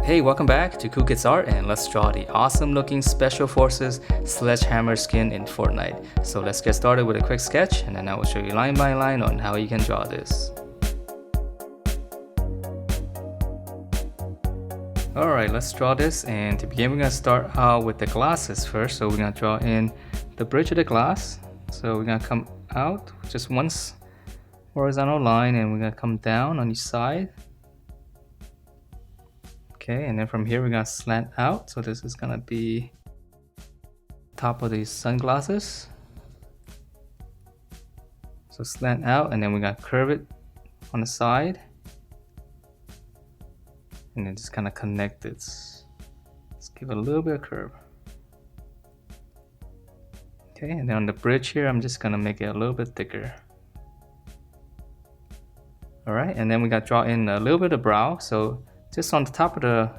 Hey, welcome back to Cool Kids Art, and let's draw the awesome looking Special Forces Sledgehammer skin in Fortnite. So let's get started with a quick sketch, and then I will show you line by line on how you can draw this. Alright, let's draw this, and to begin we're going to start out with the glasses first. So we're going to draw in the bridge of the glass. So we're going to come out just one horizontal line, and we're going to come down on each side. Okay, and then from here we're gonna slant out. So this is gonna be top of these sunglasses. So slant out, and then we're gonna curve it on the side. And then just kind of connect it. Let's give it a little bit of curve. Okay, and then on the bridge here, I'm just gonna make it a little bit thicker. Alright, and then we gotta draw in a little bit of brow. So just on the top of the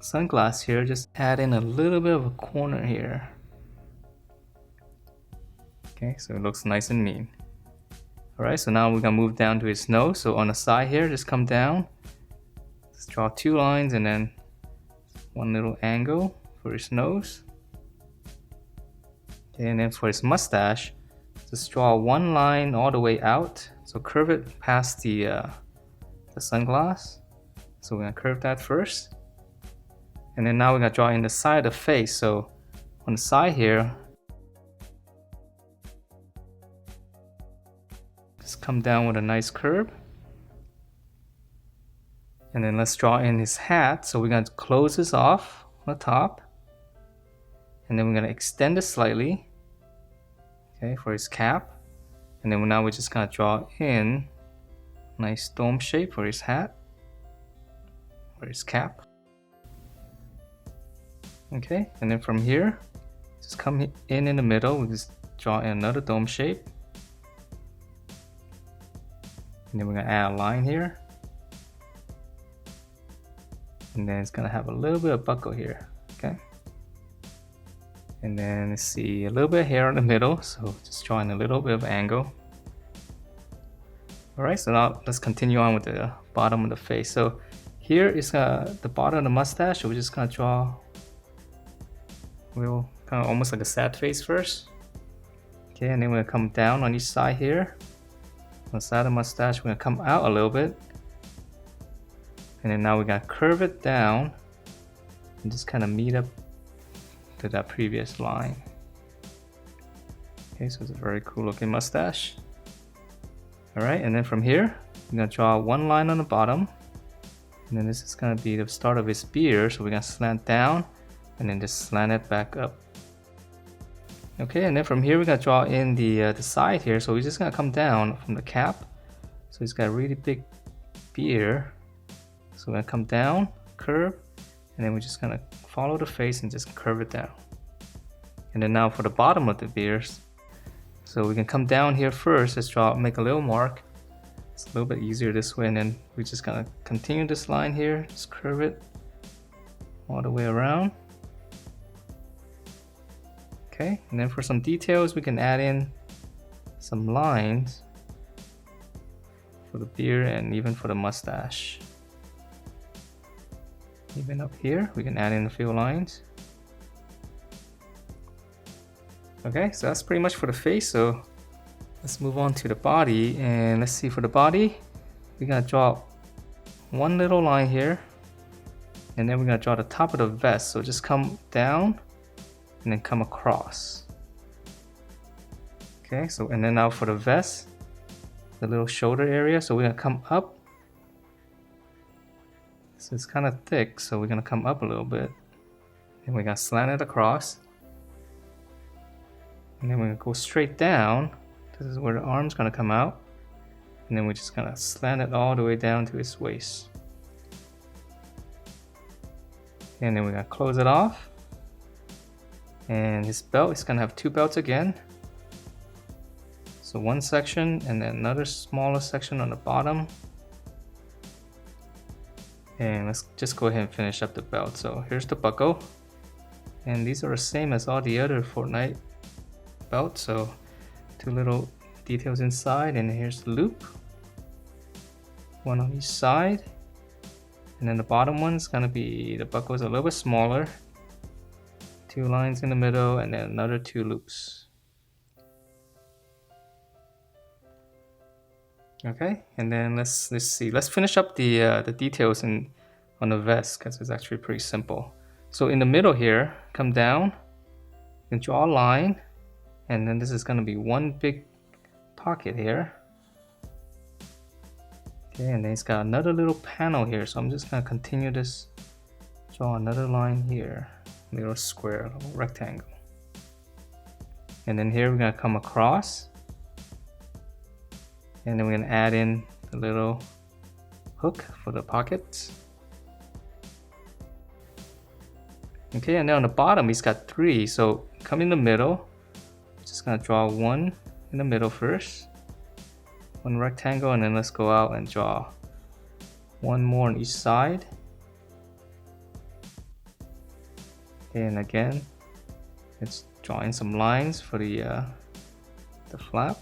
sunglass here, just add in a little bit of a corner here. Okay, so it looks nice and neat. Alright, so now we're gonna move down to his nose. So on the side here, just come down. Just draw two lines and then one little angle for his nose. Okay, and then for his mustache, just draw one line all the way out. So curve it past the sunglass. So we're gonna curve that first. And then now we're gonna draw in the side of the face. So on the side here, just come down with a nice curve. And then let's draw in his hat. So we're gonna close this off on the top. And then we're gonna extend it slightly. Okay, for his cap. And then now we're just gonna draw in a nice dome shape for his hat. For his cap. Okay, and then from here, just come in the middle. We just draw in another dome shape. And then we're gonna add a line here. And then it's gonna have a little bit of buckle here, okay? And then let's see, a little bit of hair in the middle, so just draw in a little bit of angle. Alright, so now let's continue on with the bottom of the face. So here is the bottom of the mustache, so we're just gonna draw kind of almost like a sad face first. Okay, and then we're gonna come down on each side here. On the side of the mustache, we're gonna come out a little bit. And then now we're gonna curve it down and just kind of meet up to that previous line. Okay, so it's a very cool looking mustache. Alright, and then from here, we're gonna draw one line on the bottom. And then this is gonna be the start of his beard, so we're gonna slant down and then just slant it back up. Okay, and then from here we're gonna draw in the side here, so we're just gonna come down from the cap. So he's got a really big beard. So we're gonna come down, curve, and then we're just gonna follow the face and just curve it down. And then now for the bottom of the beard, so we can come down here first, just make a little mark. It's a little bit easier this way, and then we're just gonna continue this line here, just curve it all the way around. Okay, and then for some details, we can add in some lines for the beard and even for the mustache. Even up here, we can add in a few lines. Okay, so that's pretty much for the face. So let's move on to the body, and let's see, for the body, we're gonna draw one little line here, and then we're gonna draw the top of the vest. So just come down and then come across. Okay, so and then now for the vest, the little shoulder area, so we're gonna come up. So it's kind of thick, so we're gonna come up a little bit, and we're gonna slant it across. And then we're gonna go straight down. This is where the arm's gonna come out. And then we're just gonna slant it all the way down to his waist. And then we're gonna close it off. And his belt is gonna have two belts again. So one section and then another smaller section on the bottom. And let's just go ahead and finish up the belt. So here's the buckle. And these are the same as all the other Fortnite belts. So two little details inside, and here's the loop. One on each side. And then the bottom one's gonna be, the buckle is a little bit smaller. 2 lines in the middle and then another 2 loops. Okay, and then let's see. Let's finish up the details on the vest because it's actually pretty simple. So in the middle here, come down and draw a line, and then this is gonna be one big pocket here. Okay, and then it's got another little panel here, so I'm just gonna continue this, draw another line here, little square, little rectangle. And then here we're gonna come across, and then we're gonna add in the little hook for the pockets. Okay, and then on the bottom he's got 3, so come in the middle, just gonna draw one in the middle first, one rectangle, and then let's go out and draw one more on each side. And again, let's draw in some lines for the flap,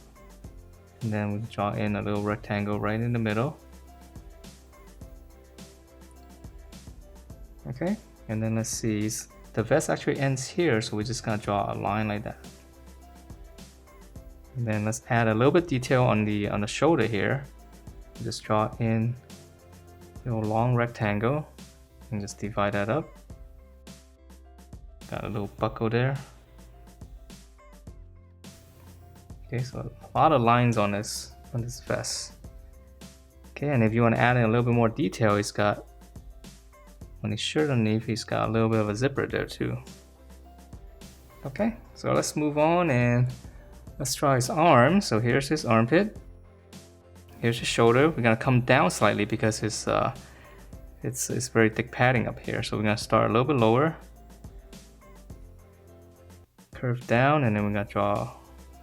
and then we draw in a little rectangle right in the middle. Okay, and then let's see, the vest actually ends here, so we're just gonna draw a line like that. And then let's add a little bit detail on the shoulder here. Just draw in a little long rectangle and just divide that up. Got a little buckle there. Okay, so a lot of lines on this vest. Okay, and if you want to add in a little bit more detail, he's got, on his shirt underneath, he's got a little bit of a zipper there too. Okay, so let's move on and let's draw his arm. So here's his armpit. Here's his shoulder. We're gonna come down slightly because his it's very thick padding up here. So we're gonna start a little bit lower, curve down, and then we're gonna draw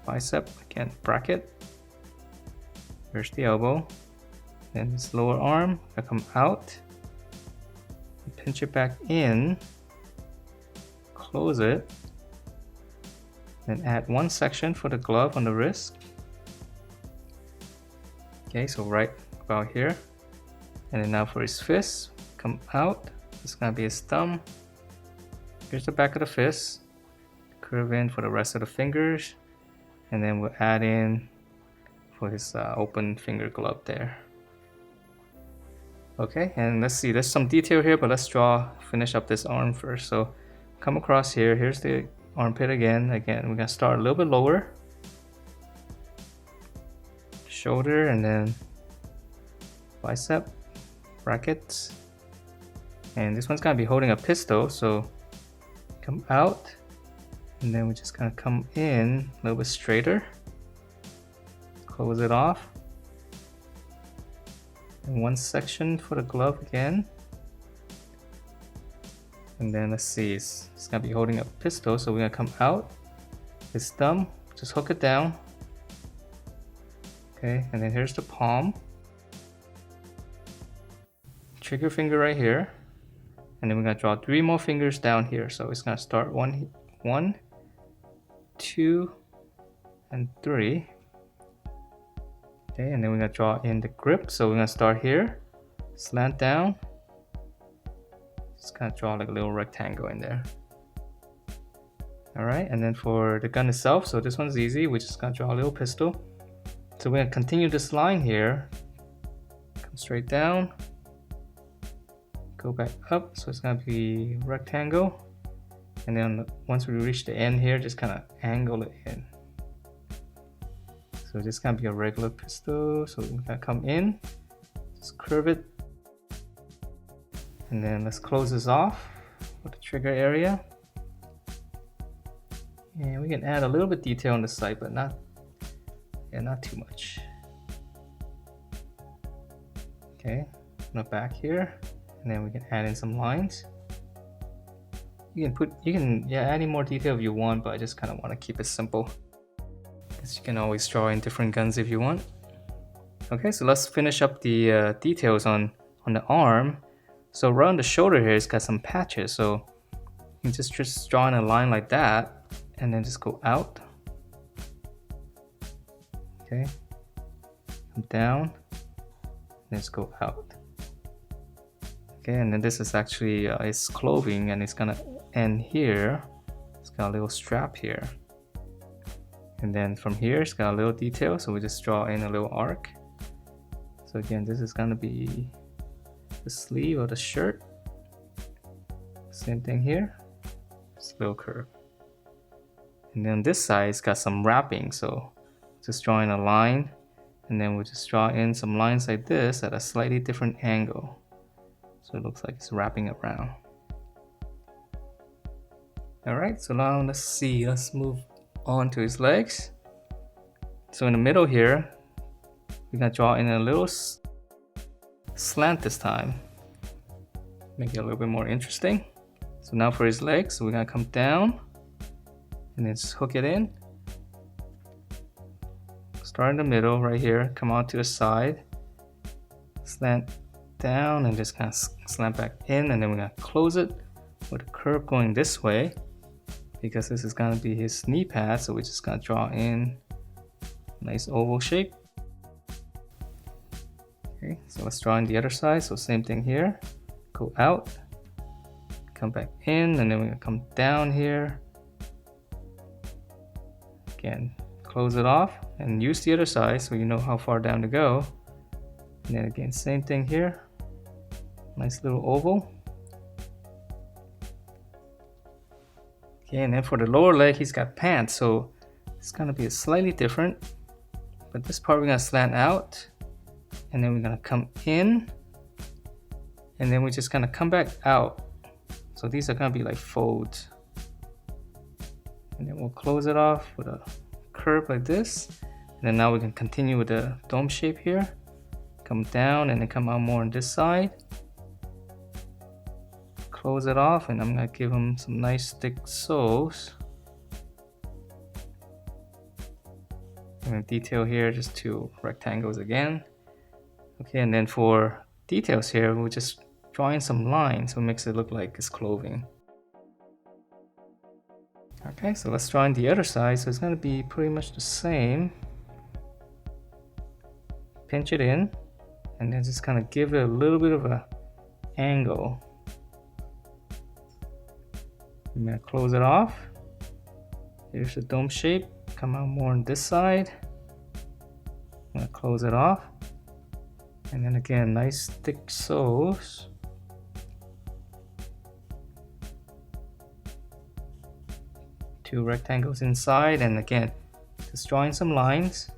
bicep again, bracket. Here's the elbow, and this lower arm gonna come out, pinch it back in, close it. Then add one section for the glove on the wrist. Okay, so right about here. And then now for his fist, come out. It's gonna be his thumb. Here's the back of the fist. Curve in for the rest of the fingers. And then we'll add in for his open finger glove there. Okay, and let's see, there's some detail here, but let's finish up this arm first. So come across here, here's the armpit again, we're gonna start a little bit lower. Shoulder, and then bicep, brackets. And this one's gonna be holding a pistol, so come out, and then we're just gonna come in a little bit straighter. Close it off. And one section for the glove again. And then let's see, it's gonna be holding a pistol, so we're gonna come out. His thumb, just hook it down. Okay, and then here's the palm. Trigger finger right here. And then we're gonna draw 3 more fingers down here. So it's gonna start 1, 2, and 3. Okay, and then we're gonna draw in the grip. So we're gonna start here, slant down. Just gonna draw like a little rectangle in there. Alright, and then for the gun itself, so this one's easy. We're just gonna draw a little pistol. So we're gonna continue this line here. Come straight down. Go back up, so it's gonna be rectangle. And then once we reach the end here, just kind of angle it in. So this gonna be a regular pistol. So we're gonna come in, just curve it. And then let's close this off with the trigger area. And we can add a little bit detail on the side, but not too much. Okay, on the back here, and then we can add in some lines. You can add any more detail if you want, but I just kind of want to keep it simple. Because you can always draw in different guns if you want. Okay, so let's finish up the details on the arm. So around the shoulder here, it's got some patches. So you can just draw in a line like that, and then just go out. Okay, come down, let's go out. Okay, and then this is actually his clothing, and it's gonna end here. It's got a little strap here. And then from here, it's got a little detail, so we just draw in a little arc. So again, this is gonna be the sleeve of the shirt. Same thing here, just a little curve. And then this side, it's got some wrapping, so just drawing a line, and then we'll just draw in some lines like this at a slightly different angle. So it looks like it's wrapping around. Alright, so now let's move on to his legs. So in the middle here, we're gonna draw in a little slant this time. Make it a little bit more interesting. So now for his legs, we're gonna come down and then just hook it in. Start in the middle right here, come out to the side, slant down and just kind of slant back in, and then we're gonna close it with a curve going this way because this is gonna be his knee pad, so we're just gonna draw in a nice oval shape. Okay, so let's draw in the other side, so same thing here, go out, come back in, and then we're gonna come down here. Again, close it off and use the other side so you know how far down to go. And then again, same thing here, nice little oval. Okay, and then for the lower leg, he's got pants, so it's gonna be slightly different. But this part we're gonna slant out, and then we're gonna come in, and then we're just gonna come back out. So these are gonna be like folds. And then we'll close it off with a curve like this. And then now we can continue with the dome shape here. Come down and then come out more on this side. Close it off, and I'm gonna give him some nice thick soles. And detail here, just 2 rectangles again. Okay, and then for details here, we'll just draw in some lines so it makes it look like his clothing. Okay, so let's draw in the other side, so it's gonna be pretty much the same. Pinch it in, and then just kind of give it a little bit of a angle. I'm gonna close it off. Here's the dome shape, come out more on this side. I'm gonna close it off. And then again, nice thick soles. Two rectangles inside, and again, just drawing some lines,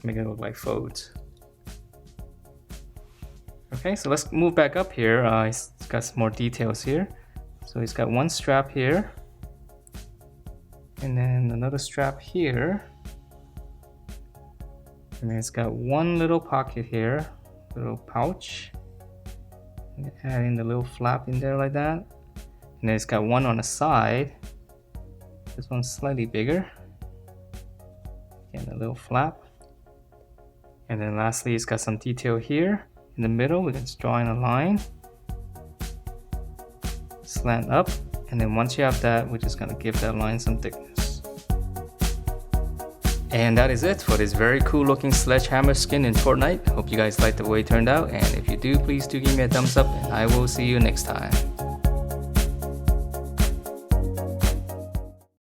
make it look like folds. Okay, so let's move back up here. It's got some more details here. So he's got one strap here, and then another strap here, and then it's got one little pocket here, little pouch. Add in the little flap in there like that, and then it's got one on the side. This one's slightly bigger. Again, a little flap. And then lastly, it's got some detail here in the middle. We can just draw in a line, slant up, and then once you have that, we're just gonna give that line some thickness. And that is it for this very cool looking Sledgehammer skin in Fortnite. Hope you guys liked the way it turned out, and if you do, please do give me a thumbs up, and I will see you next time.